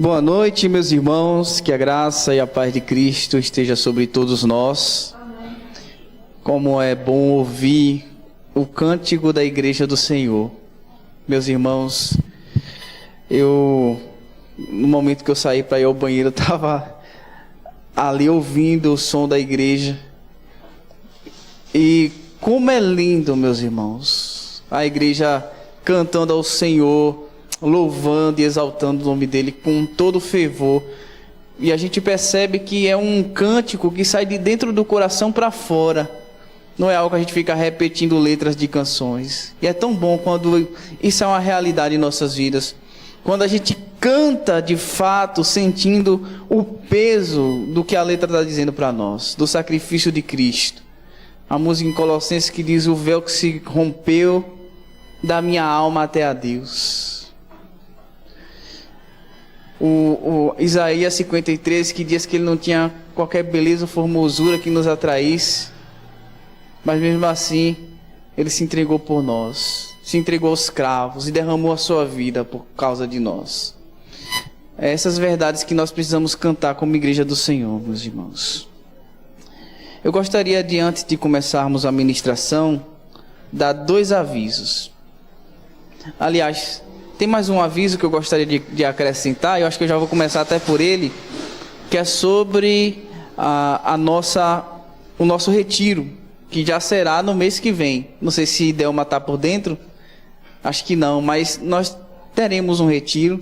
Boa noite, meus irmãos, que a graça e a paz de Cristo esteja sobre todos nós. Amém. Como é bom ouvir o cântico da Igreja do Senhor. Meus irmãos, no momento que eu saí para ir ao banheiro, eu estava ali ouvindo o som da igreja. E como é lindo, meus irmãos, a igreja cantando ao Senhor, louvando e exaltando o nome dele com todo fervor. E a gente percebe que é um cântico que sai de dentro do coração para fora. Não é algo que a gente fica repetindo letras de canções. E é tão bom quando isso é uma realidade em nossas vidas. Quando a gente canta de fato, sentindo o peso do que a letra está dizendo para nós, do sacrifício de Cristo. A música em Colossenses que diz: o véu que se rompeu da minha alma até a Deus. O Isaías 53 que diz que ele não tinha qualquer beleza ou formosura que nos atraísse, mas mesmo assim ele se entregou por nós, se entregou aos cravos e derramou a sua vida por causa de nós. É essas verdades que nós precisamos cantar como igreja do Senhor, meus irmãos. Eu gostaria de, antes de começarmos a ministração, dar 2 avisos. Aliás, tem mais um aviso que eu gostaria de acrescentar, eu acho que eu já vou começar até por ele, que é sobre o nosso retiro, que já será no mês que vem. Não sei se Delma está por dentro, acho que não, mas nós teremos um retiro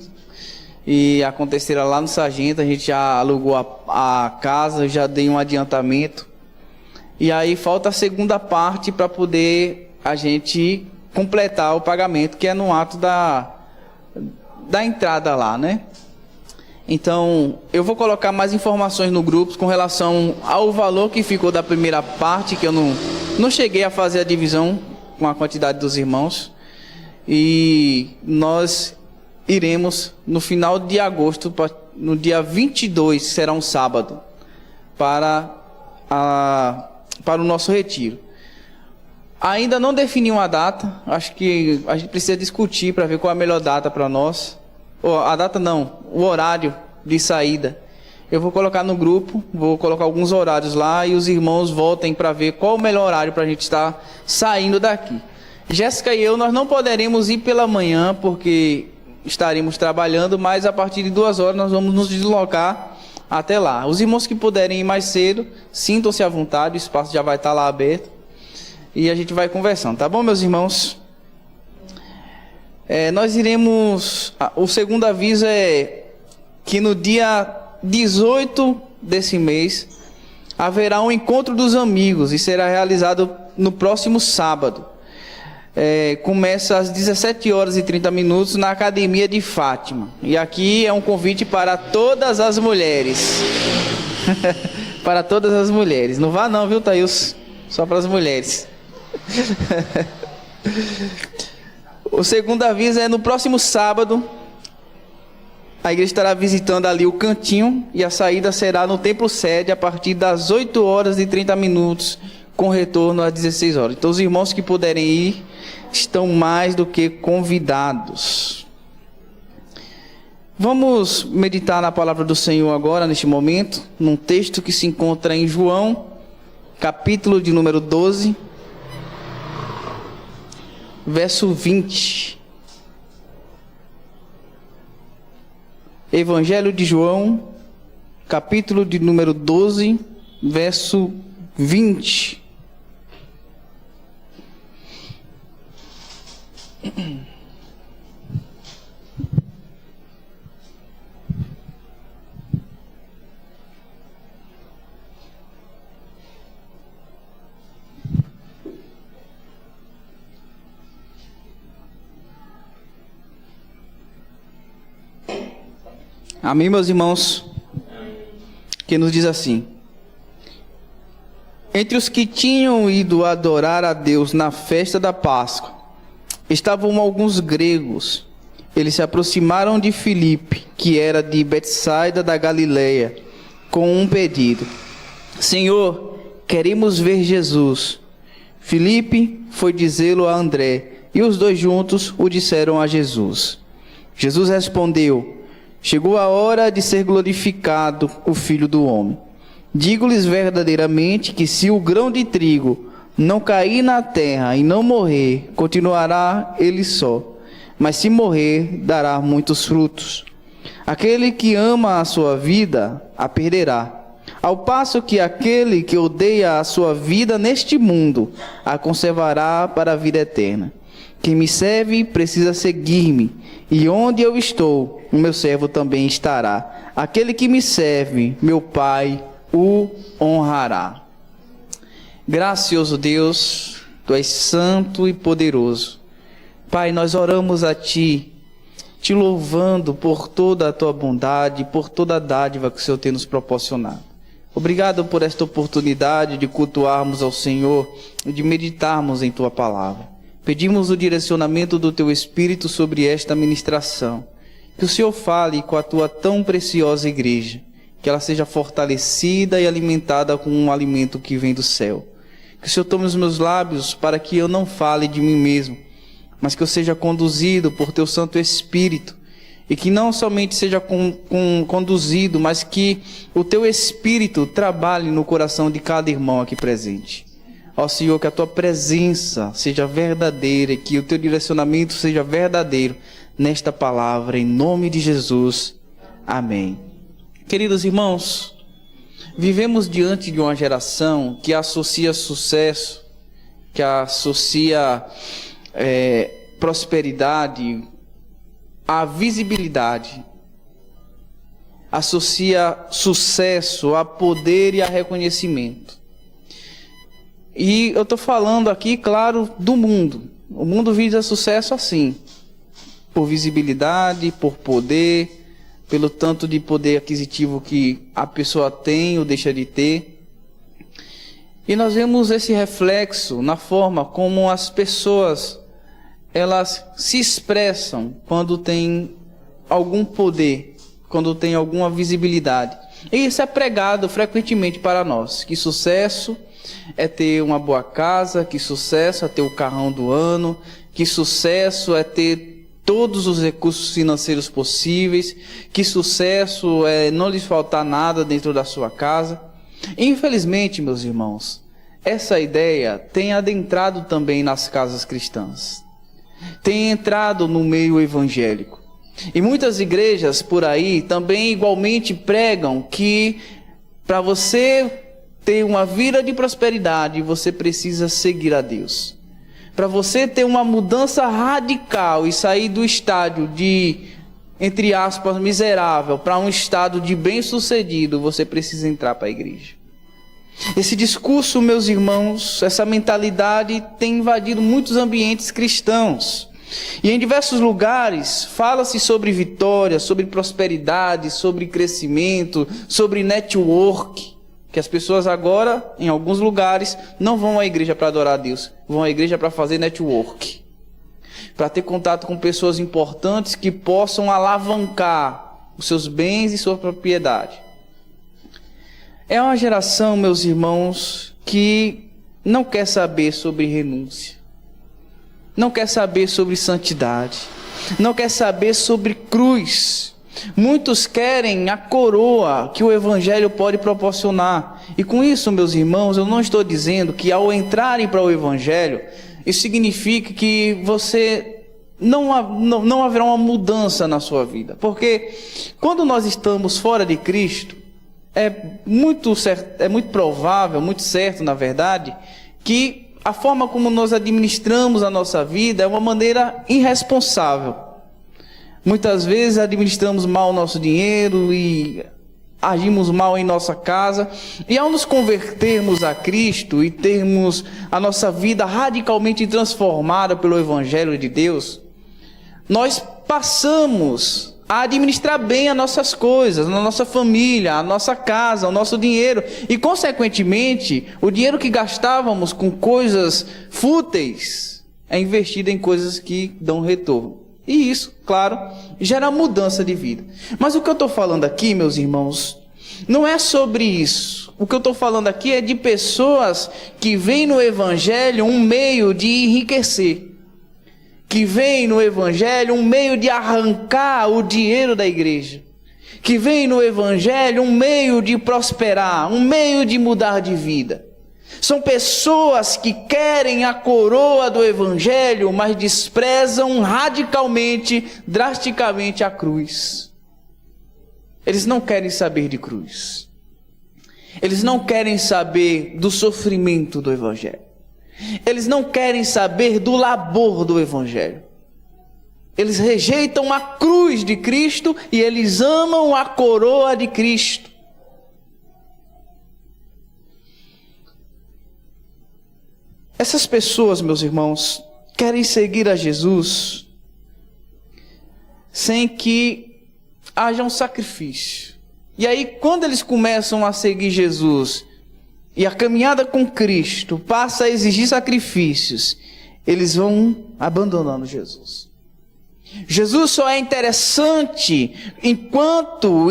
e acontecerá lá no Sargento. A gente já alugou a casa, eu já dei um adiantamento, e aí falta a segunda parte para poder a gente completar o pagamento, que é no ato da entrada lá, né? Então, eu vou colocar mais informações no grupo com relação ao valor que ficou da primeira parte, que eu não cheguei a fazer a divisão com a quantidade dos irmãos. E nós iremos no final de agosto, no dia 22, será um sábado, para o nosso retiro. Ainda não defini uma data, acho que a gente precisa discutir para ver qual é a melhor data para nós. A data não, o horário de saída. Eu vou colocar no grupo, vou colocar alguns horários lá e os irmãos votem para ver qual o melhor horário para a gente estar saindo daqui. Jéssica e eu, nós não poderemos ir pela manhã porque estaremos trabalhando, mas a partir de 2 horas nós vamos nos deslocar até lá. Os irmãos que puderem ir mais cedo, sintam-se à vontade, o espaço já vai estar lá aberto. E a gente vai conversando, tá bom, meus irmãos? Nós iremos... O segundo aviso é que no dia 18 desse mês haverá um encontro dos amigos e será realizado no próximo sábado. Começa às 17h30 na Academia de Fátima. E aqui é um convite para todas as mulheres. Para todas as mulheres. Não vá não, viu, Thaís? Só para as mulheres. O segundo aviso é no próximo sábado. A igreja estará visitando ali o cantinho e a saída será no templo sede a partir das 8h30, com retorno às 16 horas. Então os irmãos que puderem ir estão mais do que convidados. Vamos meditar na palavra do Senhor agora, neste momento, num texto que se encontra em João, capítulo de número 12, verso 20. Evangelho de João, capítulo de número 12, verso 20. Amém, meus irmãos? Que nos diz assim: entre os que tinham ido adorar a Deus na festa da Páscoa, estavam alguns gregos. Eles se aproximaram de Filipe, que era de Betsaida da Galileia, com um pedido: Senhor, queremos ver Jesus. Filipe foi dizê-lo a André, e os dois juntos o disseram a Jesus. Jesus respondeu: Chegou a hora de ser glorificado o Filho do Homem. Digo-lhes verdadeiramente que se o grão de trigo não cair na terra e não morrer, continuará ele só. Mas se morrer, dará muitos frutos. Aquele que ama a sua vida, a perderá. Ao passo que aquele que odeia a sua vida neste mundo, a conservará para a vida eterna. Quem me serve precisa seguir-me, e onde eu estou, o meu servo também estará. Aquele que me serve, meu Pai o honrará. Gracioso Deus, Tu és santo e poderoso. Pai, nós oramos a Ti, Te louvando por toda a Tua bondade, por toda a dádiva que o Senhor tem nos proporcionado. Obrigado por esta oportunidade de cultuarmos ao Senhor e de meditarmos em Tua palavra. Pedimos o direcionamento do Teu Espírito sobre esta ministração. Que o Senhor fale com a Tua tão preciosa igreja, que ela seja fortalecida e alimentada com um alimento que vem do céu. Que o Senhor tome os meus lábios para que eu não fale de mim mesmo, mas que eu seja conduzido por Teu Santo Espírito, e que não somente seja conduzido, mas que o Teu Espírito trabalhe no coração de cada irmão aqui presente. Ó Senhor, que a Tua presença seja verdadeira, e que o Teu direcionamento seja verdadeiro nesta palavra, em nome de Jesus. Amém. Queridos irmãos, vivemos diante de uma geração que associa sucesso, que associa prosperidade à visibilidade, associa sucesso a poder e a reconhecimento. E eu estou falando aqui, claro, do mundo. O mundo visa sucesso assim, por visibilidade, por poder, pelo tanto de poder aquisitivo que a pessoa tem ou deixa de ter. E nós vemos esse reflexo na forma como as pessoas, elas se expressam quando têm algum poder, quando têm alguma visibilidade. E isso é pregado frequentemente para nós, que sucesso é ter uma boa casa, que sucesso é ter o carrão do ano, que sucesso é ter todos os recursos financeiros possíveis, que sucesso é não lhes faltar nada dentro da sua casa. Infelizmente, meus irmãos, essa ideia tem adentrado também nas casas cristãs, tem entrado no meio evangélico. E muitas igrejas por aí também igualmente pregam que para você ter uma vida de prosperidade, você precisa seguir a Deus. Para você ter uma mudança radical e sair do estádio de, entre aspas, miserável, para um estado de bem-sucedido, você precisa entrar para a igreja. Esse discurso, meus irmãos, essa mentalidade tem invadido muitos ambientes cristãos. E em diversos lugares fala-se sobre vitória, sobre prosperidade, sobre crescimento, sobre network. Que as pessoas agora, em alguns lugares, não vão à igreja para adorar a Deus, vão à igreja para fazer network, para ter contato com pessoas importantes que possam alavancar os seus bens e sua propriedade. É uma geração, meus irmãos, que não quer saber sobre renúncia, não quer saber sobre santidade, não quer saber sobre cruz. Muitos querem a coroa que o Evangelho pode proporcionar. E com isso, meus irmãos, eu não estou dizendo que ao entrarem para o Evangelho, isso significa que você não haverá uma mudança na sua vida. Porque quando nós estamos fora de Cristo, é muito provável, muito certo na verdade, que a forma como nós administramos a nossa vida é uma maneira irresponsável. Muitas vezes administramos mal o nosso dinheiro e agimos mal em nossa casa. E ao nos convertermos a Cristo e termos a nossa vida radicalmente transformada pelo Evangelho de Deus, nós passamos a administrar bem as nossas coisas, a nossa família, a nossa casa, o nosso dinheiro. E, consequentemente, o dinheiro que gastávamos com coisas fúteis é investido em coisas que dão retorno. E isso, claro, gera mudança de vida. Mas o que eu estou falando aqui, meus irmãos, não é sobre isso. O que eu estou falando aqui é de pessoas que veem no Evangelho um meio de enriquecer, que vem no Evangelho um meio de arrancar o dinheiro da igreja, que vem no Evangelho um meio de prosperar, um meio de mudar de vida. São pessoas que querem a coroa do Evangelho, mas desprezam radicalmente, drasticamente a cruz. Eles não querem saber de cruz. Eles não querem saber do sofrimento do Evangelho. Eles não querem saber do labor do Evangelho. Eles rejeitam a cruz de Cristo e eles amam a coroa de Cristo. Essas pessoas, meus irmãos, querem seguir a Jesus sem que haja um sacrifício. E aí, quando eles começam a seguir Jesus e a caminhada com Cristo passa a exigir sacrifícios, eles vão abandonando Jesus. Jesus só é interessante enquanto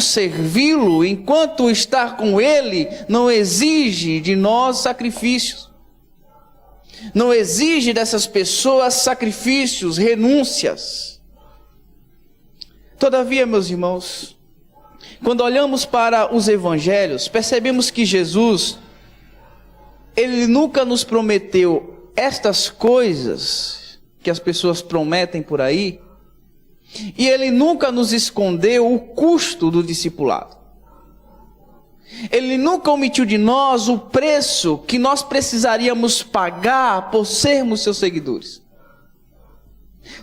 servi-lo, enquanto estar com Ele não exige de nós sacrifícios. Não exige dessas pessoas sacrifícios, renúncias. Todavia, meus irmãos, quando olhamos para os evangelhos, percebemos que Jesus, Ele nunca nos prometeu estas coisas que as pessoas prometem por aí, e Ele nunca nos escondeu o custo do discipulado. Ele nunca omitiu de nós o preço que nós precisaríamos pagar por sermos seus seguidores.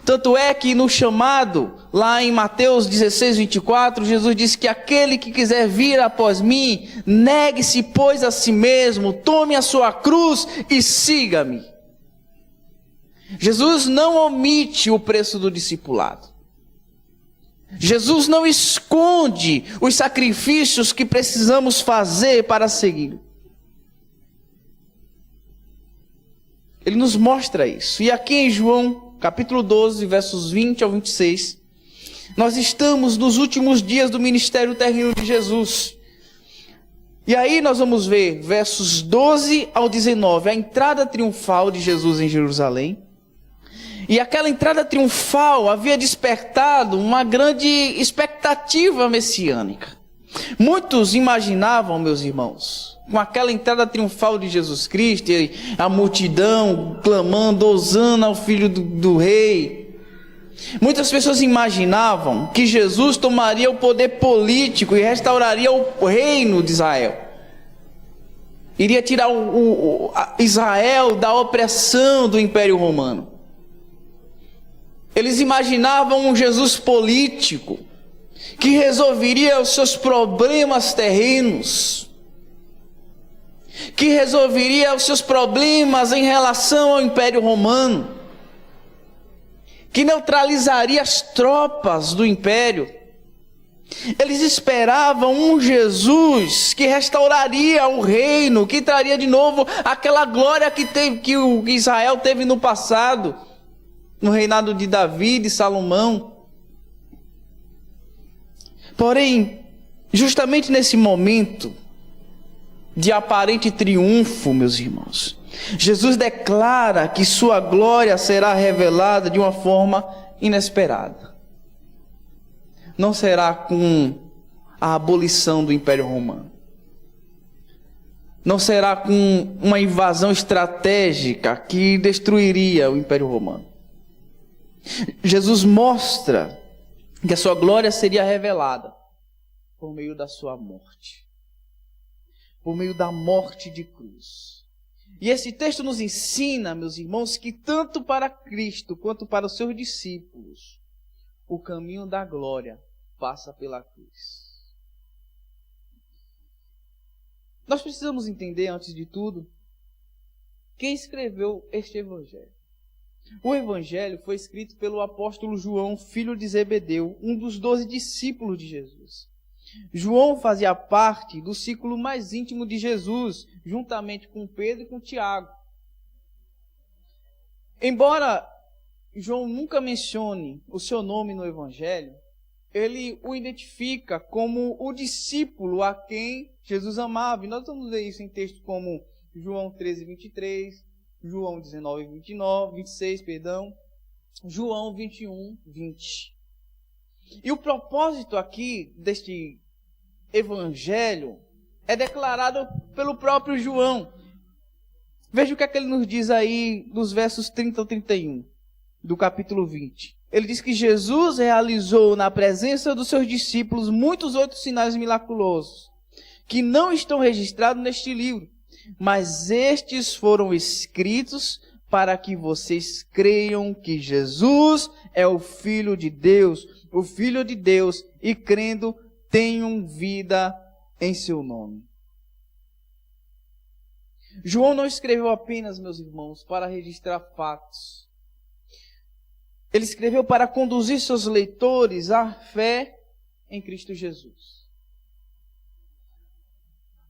Tanto é que no chamado, lá em Mateus 16, 24, Jesus disse que aquele que quiser vir após mim, negue-se, pois, a si mesmo, tome a sua cruz e siga-me. Jesus não omite o preço do discipulado. Jesus não esconde os sacrifícios que precisamos fazer para segui-lo. Ele nos mostra isso. E aqui em João, capítulo 12, versos 20 ao 26, nós estamos nos últimos dias do ministério terreno de Jesus. E aí nós vamos ver versos 12 ao 19, a entrada triunfal de Jesus em Jerusalém. E aquela entrada triunfal havia despertado uma grande expectativa messiânica. Muitos imaginavam, meus irmãos, com aquela entrada triunfal de Jesus Cristo, e a multidão clamando, hosana ao Filho do Rei. Muitas pessoas imaginavam que Jesus tomaria o poder político e restauraria o reino de Israel. Iria tirar Israel da opressão do Império Romano. Eles imaginavam um Jesus político, que resolveria os seus problemas terrenos, que resolveria os seus problemas em relação ao Império Romano, que neutralizaria as tropas do Império. Eles esperavam um Jesus que restauraria o reino, que traria de novo aquela glória que o Israel teve no passado, no reinado de Davi, de Salomão. Porém, justamente nesse momento de aparente triunfo, meus irmãos, Jesus declara que sua glória será revelada de uma forma inesperada. Não será com a abolição do Império Romano. Não será com uma invasão estratégica que destruiria o Império Romano. Jesus mostra que a sua glória seria revelada por meio da sua morte, por meio da morte de cruz. E esse texto nos ensina, meus irmãos, que tanto para Cristo quanto para os seus discípulos, o caminho da glória passa pela cruz. Nós precisamos entender, antes de tudo, quem escreveu este evangelho. O evangelho foi escrito pelo apóstolo João, filho de Zebedeu, um dos 12 discípulos de Jesus. João fazia parte do círculo mais íntimo de Jesus, juntamente com Pedro e com Tiago. Embora João nunca mencione o seu nome no evangelho, ele o identifica como o discípulo a quem Jesus amava. E nós vamos ver isso em textos como João 13, 23, João 19, 29, 26, perdão. João 21, 20. E o propósito aqui deste evangelho é declarado pelo próprio João. Veja o que é que ele nos diz aí nos versos 30 ao 31 do capítulo 20. Ele diz que Jesus realizou na presença dos seus discípulos muitos outros sinais miraculosos, que não estão registrados neste livro, mas estes foram escritos para que vocês creiam que Jesus é o Filho de Deus, e crendo tenham vida em seu nome. João não escreveu apenas, meus irmãos, para registrar fatos. Ele escreveu para conduzir seus leitores à fé em Cristo Jesus.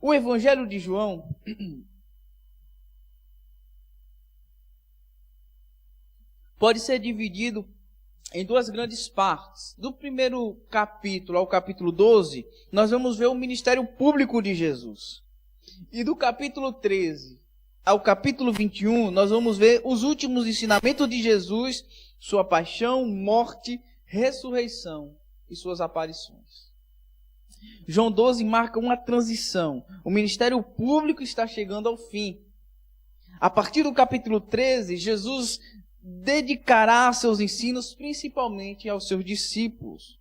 O Evangelho de João pode ser dividido em duas grandes partes. Do primeiro capítulo ao capítulo 12, nós vamos ver o ministério público de Jesus. E do capítulo 13 ao capítulo 21, nós vamos ver os últimos ensinamentos de Jesus, sua paixão, morte, ressurreição e suas aparições. João 12 marca uma transição. O ministério público está chegando ao fim. A partir do capítulo 13, Jesus dedicará seus ensinos principalmente aos seus discípulos.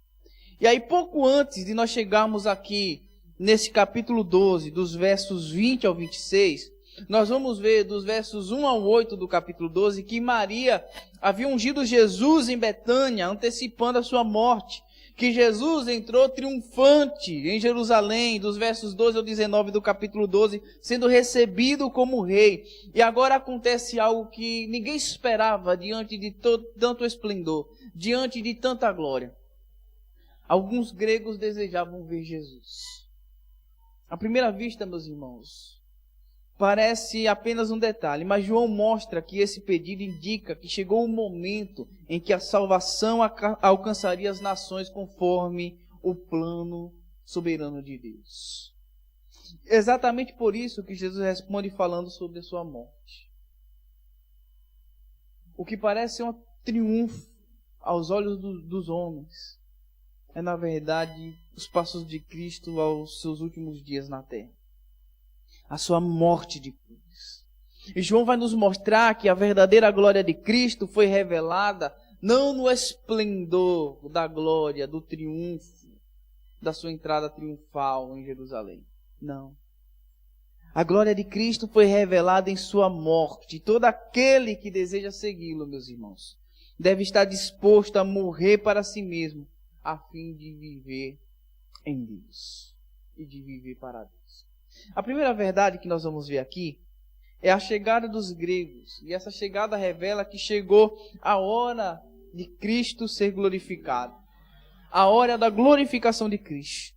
E aí, pouco antes de nós chegarmos aqui, nesse capítulo 12, dos versos 20 ao 26, nós vamos ver dos versos 1 ao 8 do capítulo 12, que Maria havia ungido Jesus em Betânia, antecipando a sua morte. Que Jesus entrou triunfante em Jerusalém, dos versos 12 ao 19 do capítulo 12, sendo recebido como rei. E agora acontece algo que ninguém esperava diante de tanto esplendor, diante de tanta glória. Alguns gregos desejavam ver Jesus. À primeira vista, meus irmãos, parece apenas um detalhe, mas João mostra que esse pedido indica que chegou o momento em que a salvação alcançaria as nações conforme o plano soberano de Deus. Exatamente por isso que Jesus responde falando sobre a sua morte. O que parece ser um triunfo aos olhos dos homens é, na verdade, os passos de Cristo aos seus últimos dias na terra. A sua morte de cruz. E João vai nos mostrar que a verdadeira glória de Cristo foi revelada não no esplendor da glória, do triunfo, da sua entrada triunfal em Jerusalém. Não. A glória de Cristo foi revelada em sua morte. Todo aquele que deseja segui-lo, meus irmãos, deve estar disposto a morrer para si mesmo, a fim de viver em Deus e de viver para Deus. A primeira verdade que nós vamos ver aqui é a chegada dos gregos. E essa chegada revela que chegou a hora de Cristo ser glorificado. A hora da glorificação de Cristo.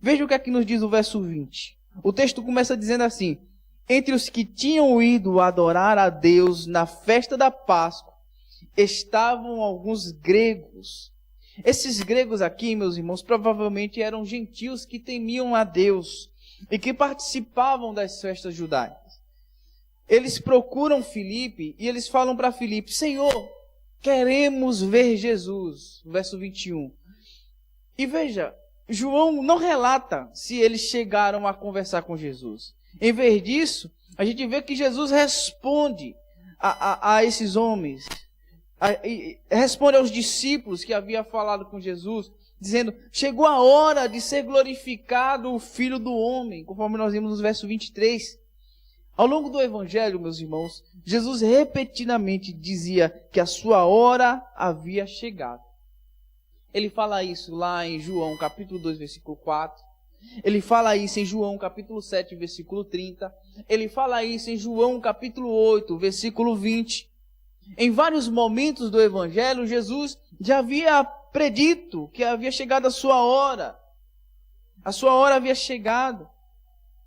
Veja o que aqui nos diz o verso 20. O texto começa dizendo assim: entre os que tinham ido adorar a Deus na festa da Páscoa, estavam alguns gregos. Esses gregos aqui, meus irmãos, provavelmente eram gentios que temiam a Deus e que participavam das festas judaicas. Eles procuram Filipe e eles falam para Filipe: Senhor, queremos ver Jesus. Verso 21. E veja, João não relata se eles chegaram a conversar com Jesus. Em vez disso, a gente vê que Jesus responde a esses homens. Responde aos discípulos que havia falado com Jesus, dizendo: chegou a hora de ser glorificado o Filho do Homem, conforme nós vimos no verso 23. Ao longo do Evangelho, meus irmãos, Jesus repetidamente dizia que a sua hora havia chegado. Ele fala isso lá em João capítulo 2, versículo 4. Ele fala isso em João capítulo 7, versículo 30. Ele fala isso em João capítulo 8, versículo 20. Em vários momentos do Evangelho, Jesus já havia predito que havia chegado a sua hora. A sua hora havia chegado.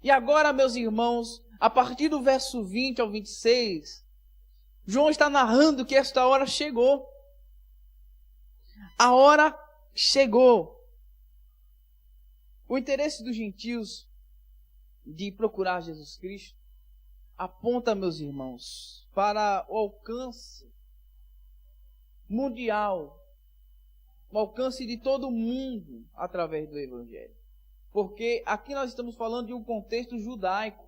E agora, meus irmãos, a partir do verso 20 ao 26, João está narrando que esta hora chegou. A hora chegou. O interesse dos gentios de procurar Jesus Cristo aponta, meus irmãos, para o alcance mundial, o alcance de todo mundo através do Evangelho. Porque aqui nós estamos falando de um contexto judaico,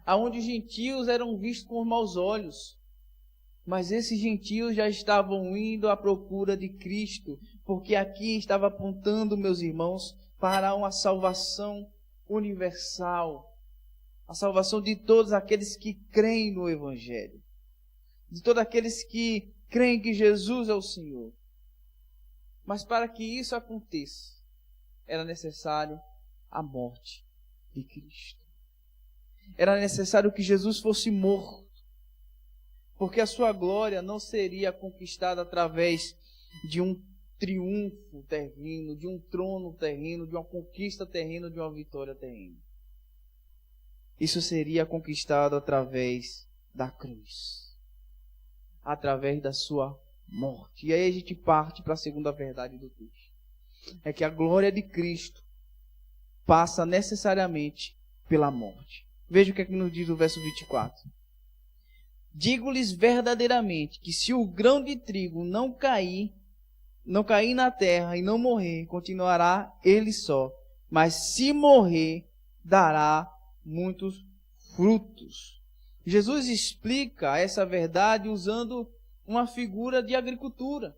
onde os gentios eram vistos com maus olhos. Mas esses gentios já estavam indo à procura de Cristo, porque aqui estava apontando, meus irmãos, para uma salvação universal, a salvação de todos aqueles que creem no Evangelho, de todos aqueles que creem que Jesus é o Senhor. Mas para que isso aconteça, era necessário a morte de Cristo. Era necessário que Jesus fosse morto, porque a sua glória não seria conquistada através de um triunfo terreno, de um trono terreno, de uma conquista terrena, de uma vitória terrena. Isso seria conquistado através da cruz, através da sua morte. E aí a gente parte para a segunda verdade do texto. É que a glória de Cristo passa necessariamente pela morte. Veja o que é que nos diz o verso 24. Digo-lhes verdadeiramente que se o grão de trigo não cair na terra e não morrer, continuará ele só. Mas se morrer, dará muitos frutos. Jesus explica essa verdade usando uma figura de agricultura.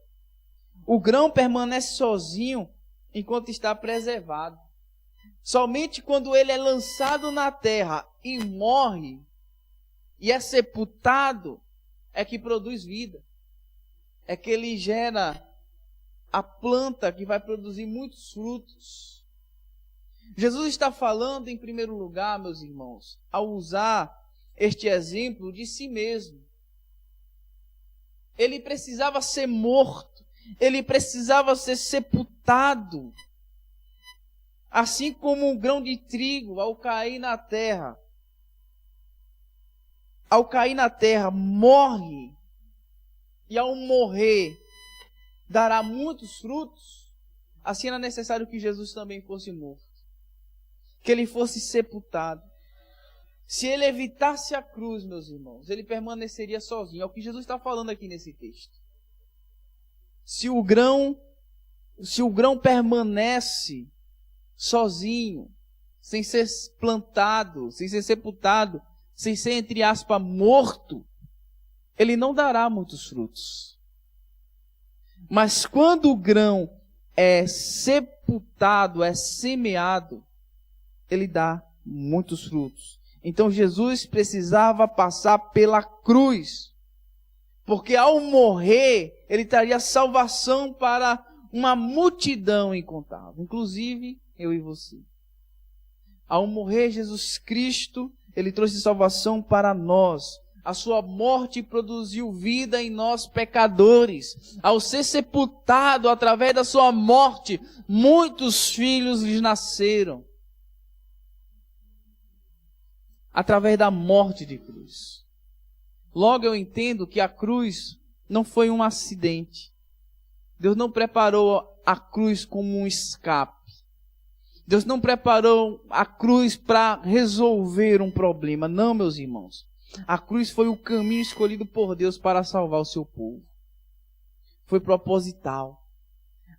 O grão permanece sozinho enquanto está preservado. Somente quando ele é lançado na terra e morre, e é sepultado, é que produz vida. É que ele gera a planta que vai produzir muitos frutos. Jesus está falando, em primeiro lugar, meus irmãos, ao usar este exemplo de si mesmo. Ele precisava ser morto, ele precisava ser sepultado. Assim como um grão de trigo, ao cair na terra, morre, e ao morrer, dará muitos frutos, assim era necessário que Jesus também fosse morto, que ele fosse sepultado. Se ele evitasse a cruz, meus irmãos, ele permaneceria sozinho. É o que Jesus está falando aqui nesse texto. Se o grão permanece sozinho, sem ser plantado, sem ser sepultado, sem ser, entre aspas, morto, ele não dará muitos frutos. Mas quando o grão é sepultado, é semeado, ele dá muitos frutos. Então Jesus precisava passar pela cruz, porque ao morrer, ele traria salvação para uma multidão incontável, inclusive eu e você. Ao morrer Jesus Cristo, ele trouxe salvação para nós. A sua morte produziu vida em nós pecadores. Ao ser sepultado através da sua morte, muitos filhos lhes nasceram. Através da morte de cruz. Logo eu entendo que a cruz não foi um acidente. Deus não preparou a cruz como um escape. Deus não preparou a cruz para resolver um problema. Não, meus irmãos. A cruz foi o caminho escolhido por Deus para salvar o seu povo. Foi proposital.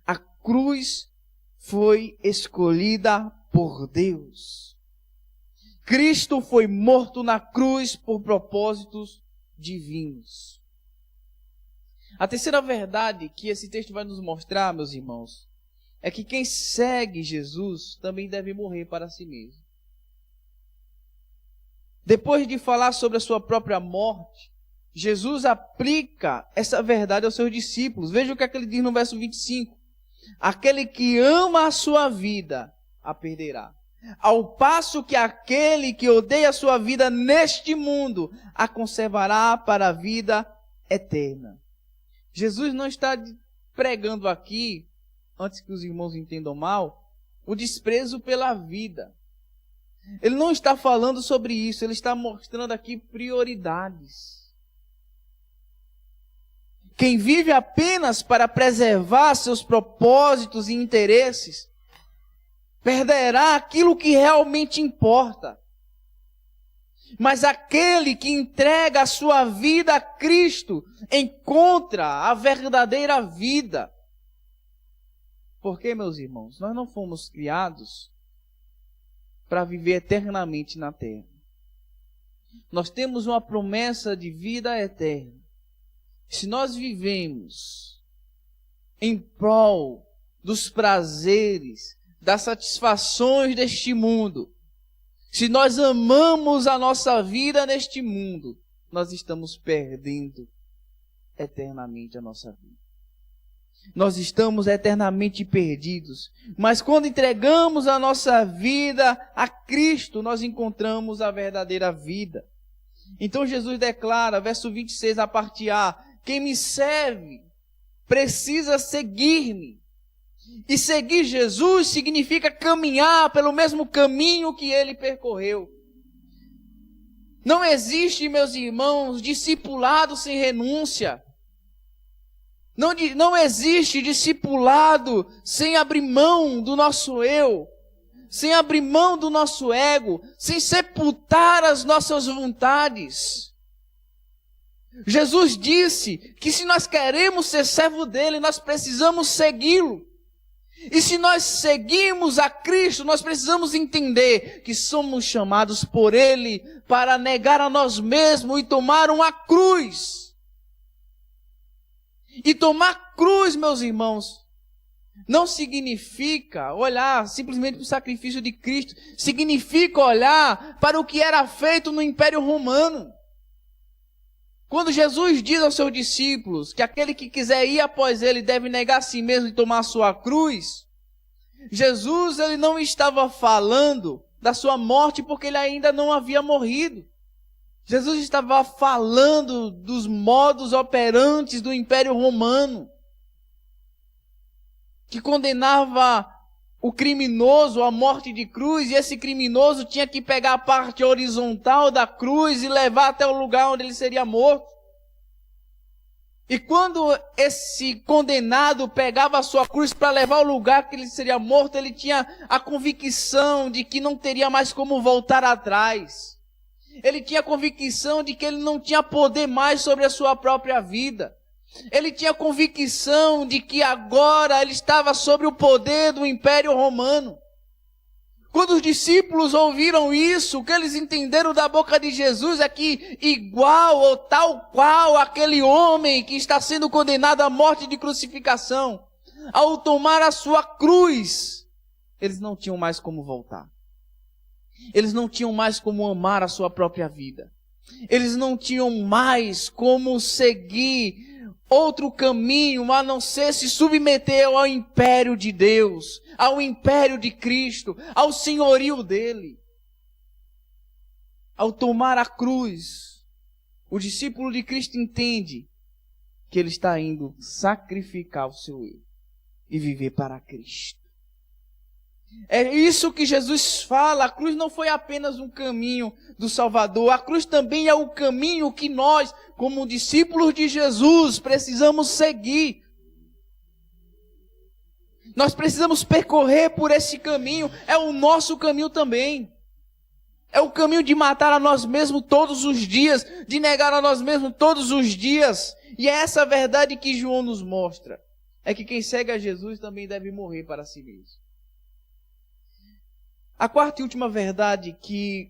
A cruz foi escolhida por Deus. Cristo foi morto na cruz por propósitos divinos. A terceira verdade que esse texto vai nos mostrar, meus irmãos, é que quem segue Jesus também deve morrer para si mesmo. Depois de falar sobre a sua própria morte, Jesus aplica essa verdade aos seus discípulos. Veja o que é que ele diz no verso 25. Aquele que ama a sua vida, a perderá. Ao passo que aquele que odeia a sua vida neste mundo, a conservará para a vida eterna. Jesus não está pregando aqui, antes que os irmãos entendam mal, o desprezo pela vida. Ele não está falando sobre isso, ele está mostrando aqui prioridades. Quem vive apenas para preservar seus propósitos e interesses, perderá aquilo que realmente importa. Mas aquele que entrega a sua vida a Cristo encontra a verdadeira vida. Porque, meus irmãos, nós não fomos criados para viver eternamente na terra. Nós temos uma promessa de vida eterna. Se nós vivemos em prol dos prazeres, das satisfações deste mundo, se nós amamos a nossa vida neste mundo, nós estamos perdendo eternamente a nossa vida. Nós estamos eternamente perdidos. Mas quando entregamos a nossa vida a Cristo, nós encontramos a verdadeira vida. Então Jesus declara, verso 26, a parte A, quem me serve precisa seguir-me. E seguir Jesus significa caminhar pelo mesmo caminho que ele percorreu. Não existe, meus irmãos, discipulado sem renúncia. Não existe discipulado sem abrir mão do nosso eu, sem abrir mão do nosso ego, sem sepultar as nossas vontades. Jesus disse que se nós queremos ser servo dele, nós precisamos segui-lo. E se nós seguimos a Cristo, nós precisamos entender que somos chamados por ele para negar a nós mesmos e tomar uma cruz. E tomar cruz, meus irmãos, não significa olhar simplesmente para o sacrifício de Cristo. Significa olhar para o que era feito no Império Romano. Quando Jesus diz aos seus discípulos que aquele que quiser ir após ele deve negar a si mesmo e tomar a sua cruz, Jesus ele não estava falando da sua morte porque ele ainda não havia morrido. Jesus estava falando dos modos operantes do Império Romano, que condenava o criminoso à morte de cruz, e esse criminoso tinha que pegar a parte horizontal da cruz e levar até o lugar onde ele seria morto. E quando esse condenado pegava a sua cruz para levar ao lugar que ele seria morto, ele tinha a convicção de que não teria mais como voltar atrás. Ele tinha a convicção de que ele não tinha poder mais sobre a sua própria vida. Ele tinha a convicção de que agora ele estava sob o poder do Império Romano. Quando os discípulos ouviram isso, o que eles entenderam da boca de Jesus é que igual ou tal qual aquele homem que está sendo condenado à morte de crucificação, ao tomar a sua cruz, eles não tinham mais como voltar. Eles não tinham mais como amar a sua própria vida. Eles não tinham mais como seguir outro caminho a não ser se submeter ao império de Deus, ao império de Cristo, ao senhorio dele. Ao tomar a cruz, o discípulo de Cristo entende que ele está indo sacrificar o seu eu e viver para Cristo. É isso que Jesus fala. A cruz não foi apenas um caminho do Salvador. A cruz também é o caminho que nós, como discípulos de Jesus, precisamos seguir. Nós precisamos percorrer por esse caminho. É o nosso caminho também. É o caminho de matar a nós mesmos todos os dias, de negar a nós mesmos todos os dias. E é essa a verdade que João nos mostra. É que quem segue a Jesus também deve morrer para si mesmo. A quarta e última verdade que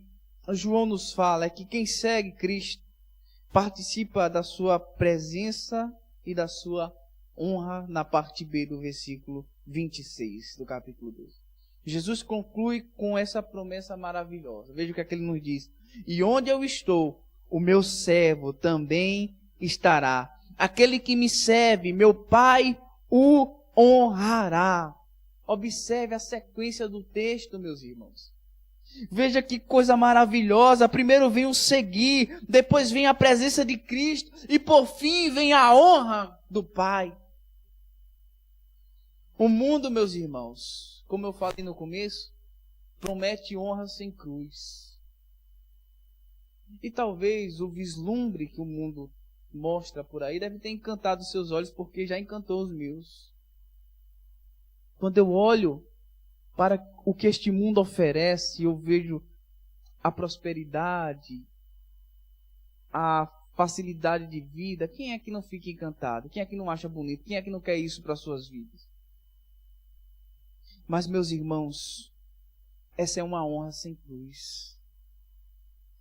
João nos fala é que quem segue Cristo participa da sua presença e da sua honra, na parte B do versículo 26 do capítulo 2. Jesus conclui com essa promessa maravilhosa. Veja o que é que ele nos diz. E onde eu estou, o meu servo também estará. Aquele que me serve, meu Pai o honrará. Observe a sequência do texto, meus irmãos. Veja que coisa maravilhosa. Primeiro vem o seguir, depois vem a presença de Cristo e por fim vem a honra do Pai. O mundo, meus irmãos, como eu falei no começo, promete honra sem cruz. E talvez o vislumbre que o mundo mostra por aí deve ter encantado os seus olhos, porque já encantou os meus. Quando eu olho para o que este mundo oferece, eu vejo a prosperidade, a facilidade de vida, quem é que não fica encantado? Quem é que não acha bonito? Quem é que não quer isso para suas vidas? Mas, meus irmãos, essa é uma honra sem cruz.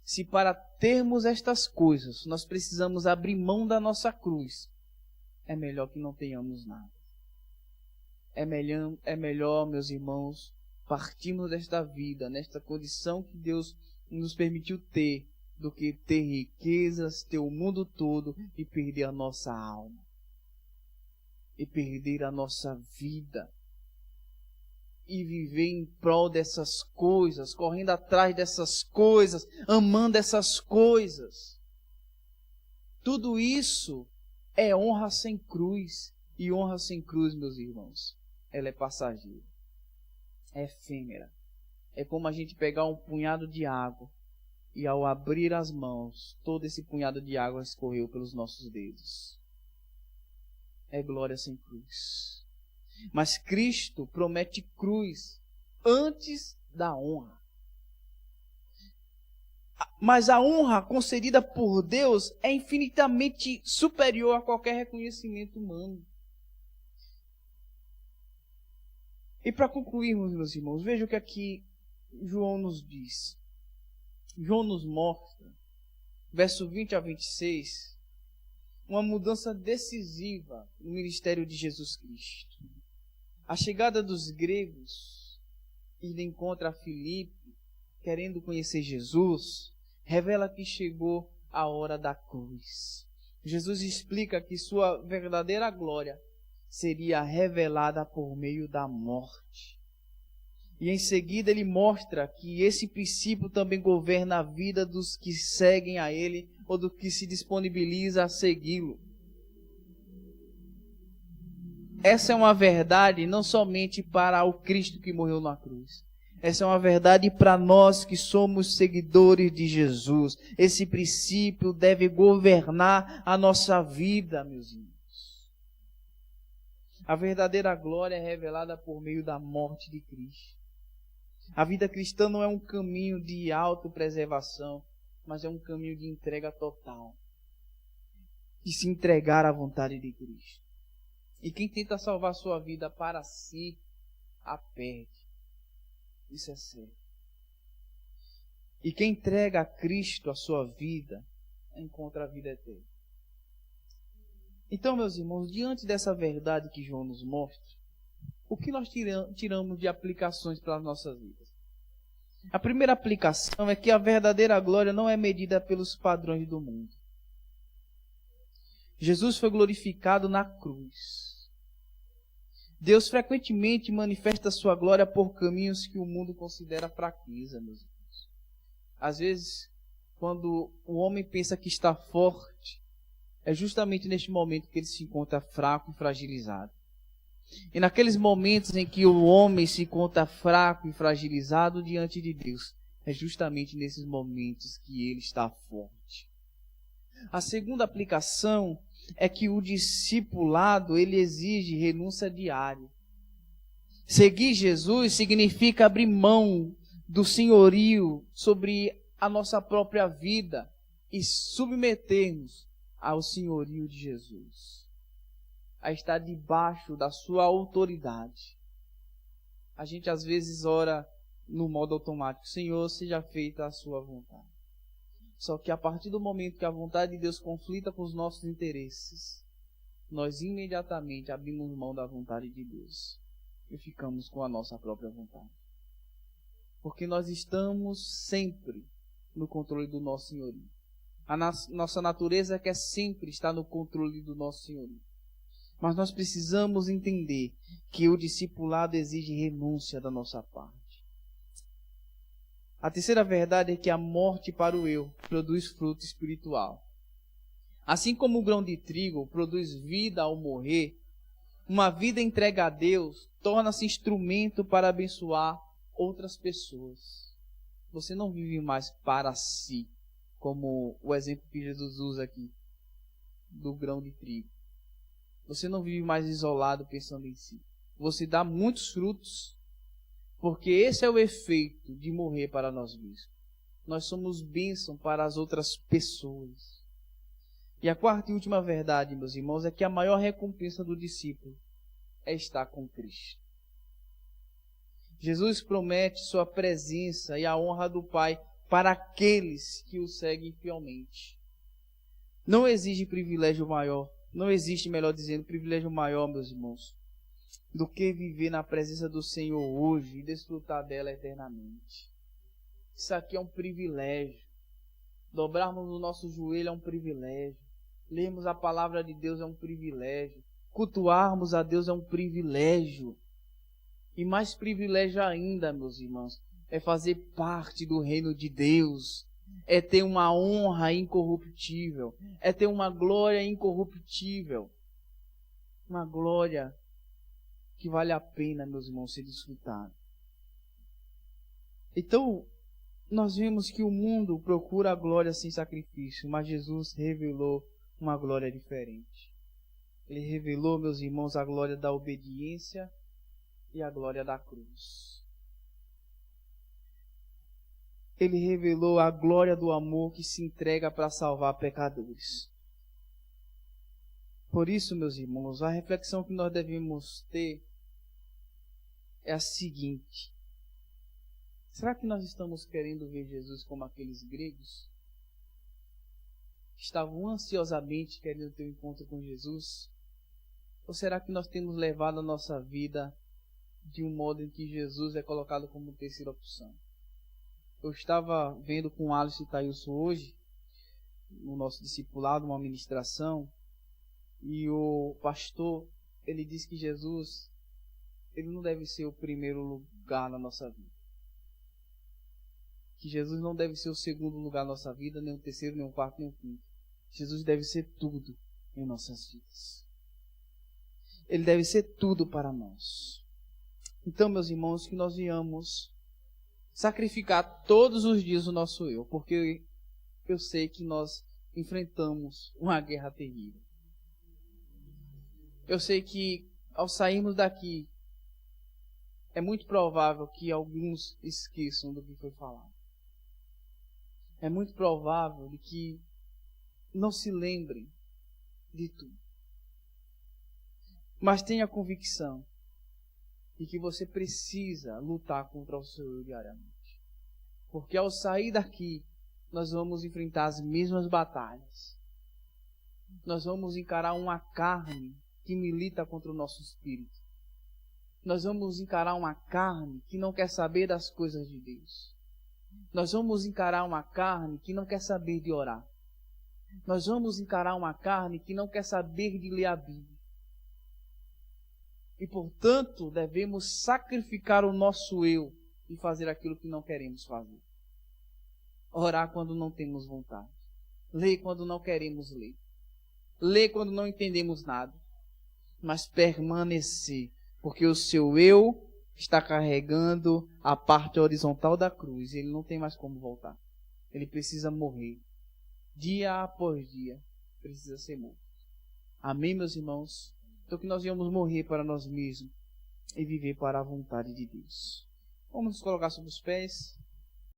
Se para termos estas coisas nós precisamos abrir mão da nossa cruz, é melhor que não tenhamos nada. É melhor, meus irmãos, partirmos desta vida, nesta condição que Deus nos permitiu ter, do que ter riquezas, ter o mundo todo e perder a nossa alma. E perder a nossa vida. E viver em prol dessas coisas, correndo atrás dessas coisas, amando essas coisas. Tudo isso é honra sem cruz. E honra sem cruz, meus irmãos, ela é passageira. É efêmera. É como a gente pegar um punhado de água e ao abrir as mãos, todo esse punhado de água escorreu pelos nossos dedos. É glória sem cruz. Mas Cristo promete cruz antes da honra. Mas a honra concedida por Deus é infinitamente superior a qualquer reconhecimento humano. E para concluirmos, meus irmãos, veja o que aqui João nos diz. João nos mostra, verso 20 a 26, uma mudança decisiva no ministério de Jesus Cristo. A chegada dos gregos, indo em contra a Filipe, querendo conhecer Jesus, revela que chegou a hora da cruz. Jesus explica que sua verdadeira glória seria revelada por meio da morte. E em seguida ele mostra que esse princípio também governa a vida dos que seguem a ele ou do que se disponibiliza a segui-lo. Essa é uma verdade não somente para o Cristo que morreu na cruz. Essa é uma verdade para nós que somos seguidores de Jesus. Esse princípio deve governar a nossa vida, meus irmãos. A verdadeira glória é revelada por meio da morte de Cristo. A vida cristã não é um caminho de autopreservação, mas é um caminho de entrega total. De se entregar à vontade de Cristo. E quem tenta salvar sua vida para si, a perde. Isso é certo. E quem entrega a Cristo a sua vida, encontra a vida eterna. Então, meus irmãos, diante dessa verdade que João nos mostra, o que nós tiramos de aplicações para as nossas vidas? A primeira aplicação é que a verdadeira glória não é medida pelos padrões do mundo. Jesus foi glorificado na cruz. Deus frequentemente manifesta sua glória por caminhos que o mundo considera fraqueza, meus irmãos. Às vezes, quando o homem pensa que está forte, é justamente neste momento que ele se encontra fraco e fragilizado. E naqueles momentos em que o homem se encontra fraco e fragilizado diante de Deus, é justamente nesses momentos que ele está forte. A segunda aplicação é que o discipulado, ele exige renúncia diária. Seguir Jesus significa abrir mão do senhorio sobre a nossa própria vida e submetermos ao senhorio de Jesus. A estar debaixo da sua autoridade. A gente às vezes ora no modo automático: Senhor, seja feita a sua vontade. Só que a partir do momento que a vontade de Deus conflita com os nossos interesses, nós imediatamente abrimos mão da vontade de Deus e ficamos com a nossa própria vontade. Porque nós estamos sempre no controle do nosso senhorio. A nossa natureza quer sempre estar no controle do nosso senhorio. Mas nós precisamos entender que o discipulado exige renúncia da nossa parte. A terceira verdade é que a morte para o eu produz fruto espiritual. Assim como o grão de trigo produz vida ao morrer, uma vida entregue a Deus torna-se instrumento para abençoar outras pessoas. Você não vive mais para si, como o exemplo que Jesus usa aqui, do grão de trigo. Você não vive mais isolado pensando em si. Você dá muitos frutos, porque esse é o efeito de morrer para nós mesmos. Nós somos bênção para as outras pessoas. E a quarta e última verdade, meus irmãos, é que a maior recompensa do discípulo é estar com Cristo. Jesus promete sua presença e a honra do Pai para aqueles que o seguem fielmente. Não existe privilégio maior, não existe, melhor dizendo, privilégio maior, meus irmãos, do que viver na presença do Senhor hoje e desfrutar dela eternamente. Isso aqui é um privilégio. Dobrarmos o nosso joelho é um privilégio. Lermos a palavra de Deus é um privilégio. Cultuarmos a Deus é um privilégio. E mais privilégio ainda, meus irmãos, é fazer parte do reino de Deus. É ter uma honra incorruptível. É ter uma glória incorruptível. Uma glória que vale a pena, meus irmãos, ser desfrutada. Então, nós vemos que o mundo procura a glória sem sacrifício, mas Jesus revelou uma glória diferente. Ele revelou, meus irmãos, a glória da obediência e a glória da cruz. Ele revelou a glória do amor que se entrega para salvar pecadores. Por isso, meus irmãos, a reflexão que nós devemos ter é a seguinte: será que nós estamos querendo ver Jesus como aqueles gregos? Estavam ansiosamente querendo ter um encontro com Jesus? Ou será que nós temos levado a nossa vida de um modo em que Jesus é colocado como terceira opção? Eu estava vendo com Alice e Thailson hoje, no nosso discipulado, uma ministração, e o pastor, ele disse que Jesus, ele não deve ser o primeiro lugar na nossa vida. Que Jesus não deve ser o segundo lugar na nossa vida, nem o terceiro, nem o quarto, nem o quinto. Jesus deve ser tudo em nossas vidas. Ele deve ser tudo para nós. Então, meus irmãos, que nós venhamos sacrificar todos os dias o nosso eu, porque eu sei que nós enfrentamos uma guerra terrível. Eu sei que ao sairmos daqui, é muito provável que alguns esqueçam do que foi falado. É muito provável de que não se lembrem de tudo. Mas tenha convicção de que você precisa lutar contra o seu eu diariamente. Porque ao sair daqui, nós vamos enfrentar as mesmas batalhas. Nós vamos encarar uma carne que milita contra o nosso espírito. Nós vamos encarar uma carne que não quer saber das coisas de Deus. Nós vamos encarar uma carne que não quer saber de orar. Nós vamos encarar uma carne que não quer saber de ler a Bíblia. E, portanto, devemos sacrificar o nosso eu e fazer aquilo que não queremos fazer. Orar quando não temos vontade. Ler quando não queremos ler. Ler quando não entendemos nada. Mas permanecer, porque o seu eu está carregando a parte horizontal da cruz e ele não tem mais como voltar. Ele precisa morrer. Dia após dia, precisa ser morto. Amém, meus irmãos? Então que nós íamos morrer para nós mesmos e viver para a vontade de Deus. Vamos nos colocar sobre os pés.